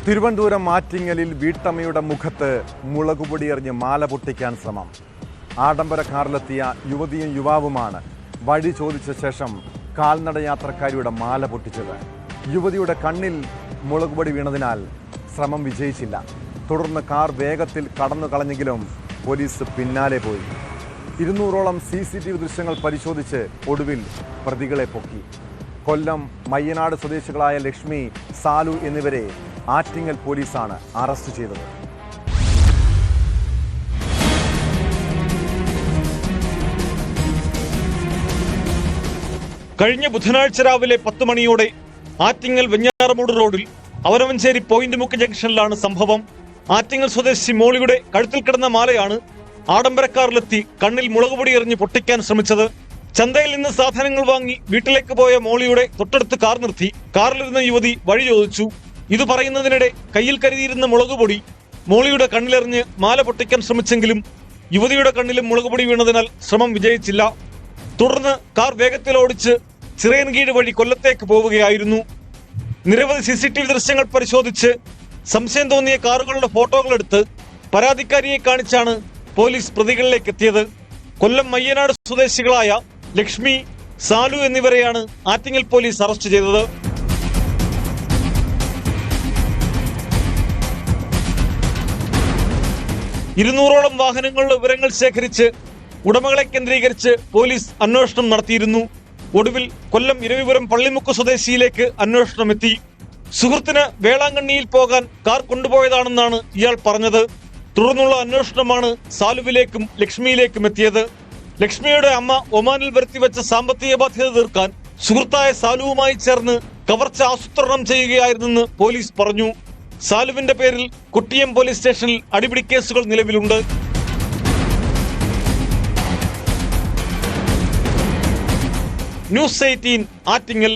തിരുവനന്തപുരം ആറ്റിങ്ങലിൽ വീട്ടമ്മയുടെ മുഖത്ത് മുളകുപൊടി എറിഞ്ഞ് മാല പൊട്ടിക്കാൻ ശ്രമം. ആഡംബര കാറിലെത്തിയ യുവതിയും യുവാവുമാണ് വഴി ചോദിച്ച ശേഷം കാൽനട യാത്രക്കാരിയുടെ മാല പൊട്ടിച്ചത്. യുവതിയുടെ കണ്ണിൽ മുളകുപൊടി വീണതിനാൽ ശ്രമം വിജയിച്ചില്ല. തുടർന്ന് കാർ വേഗത്തിൽ കടന്നു കളഞ്ഞെങ്കിലും പോലീസ് പിന്നാലെ പോയി. 200ഓളം CCTV ദൃശ്യങ്ങൾ പരിശോധിച്ച് ഒടുവിൽ പ്രതികളെ പൊക്കി. കൊല്ലം മയ്യനാട് സ്വദേശികളായ ലക്ഷ്മി, സാലു എന്നിവരെ ആറ്റിങ്ങൽ പോലീസാണ് അറസ്റ്റ് ചെയ്തത്. കഴിഞ്ഞ ബുധനാഴ്ച രാവിലെ 10 മണിയോടെ ആറ്റിങ്ങൽ വെഞ്ഞാറമൂട് റോഡിൽ അവനവഞ്ചേരി പോയിന്റ് മുക്ക് ജംഗ്ഷനിലാണ് സംഭവം. ആറ്റിങ്ങൽ സ്വദേശി മോളിയുടെ കഴുത്തിൽ കിടന്ന മാലയാണ് ആഡംബരക്കാറിലെത്തി കണ്ണിൽ മുളകുപൊടി എറിഞ്ഞ് പൊട്ടിക്കാൻ ശ്രമിച്ചത്. ചന്തയിൽ നിന്ന് സാധനങ്ങൾ വാങ്ങി വീട്ടിലേക്ക് പോയ മോളിയുടെ തൊട്ടടുത്ത് കാർ നിർത്തി കാറിലിരുന്ന യുവതി വഴി ചോദിച്ചു. ഇത് പറയുന്നതിനിടെ കയ്യിൽ കരുതിയിരുന്ന മുളകുപൊടി മോളിയുടെ കണ്ണിലെറിഞ്ഞ് മാല പൊട്ടിക്കാൻ ശ്രമിച്ചെങ്കിലും യുവതിയുടെ കണ്ണിലും മുളകുപൊടി വീണതിനാൽ ശ്രമം വിജയിച്ചില്ല. തുടർന്ന് കാർ വേഗത്തിൽ ഓടിച്ച് ചിറയൻകീഴ് വഴി കൊല്ലത്തേക്ക് പോവുകയായിരുന്നു. നിരവധി CCTV ദൃശ്യങ്ങൾ പരിശോധിച്ച് സംശയം തോന്നിയ കാറുകളുടെ ഫോട്ടോകളെടുത്ത് പരാതിക്കാരിയെ കാണിച്ചാണ് പോലീസ് പ്രതികളിലേക്ക് എത്തിയത്. കൊല്ലം മയ്യനാട് സ്വദേശികളായ ലക്ഷ്മി, സാലു എന്നിവരെയാണ് ആറ്റിങ്ങൽ പോലീസ് അറസ്റ്റ് ചെയ്തത്. ഇരുന്നൂറോളം വാഹനങ്ങളുടെ വിവരങ്ങൾ ശേഖരിച്ച് ഉടമകളെ കേന്ദ്രീകരിച്ച് പോലീസ് അന്വേഷണം നടത്തിയിരുന്നു. ഒടുവിൽ കൊല്ലം ഇരവിപുരം പള്ളിമുക്ക് സ്വദേശിയിലേക്ക് അന്വേഷണം എത്തി. സുഹൃത്തിന് വേളാങ്കണ്ണിയിൽ പോകാൻ കാർ കൊണ്ടുപോയതാണെന്നാണ് ഇയാൾ പറഞ്ഞത്. തുടർന്നുള്ള അന്വേഷണമാണ് സാലുവിലേക്കും ലക്ഷ്മിയിലേക്കും എത്തിയത്. ലക്ഷ്മിയുടെ അമ്മ ഒമാനിൽ വരുത്തിവെച്ച സാമ്പത്തിക ബാധ്യത തീർക്കാൻ സുഹൃത്തായ സാലുവുമായി ചേർന്ന് കവർച്ച ആസൂത്രണം ചെയ്യുകയായിരുന്നെന്ന് പോലീസ് പറഞ്ഞു. സാലുവിന്റെ പേരിൽ കുട്ടിയം പോലീസ് സ്റ്റേഷനിൽ അടിപിടി കേസുകൾ നിലവിലുണ്ട്. ന്യൂസ് 18 ആറ്റിങ്ങൽ.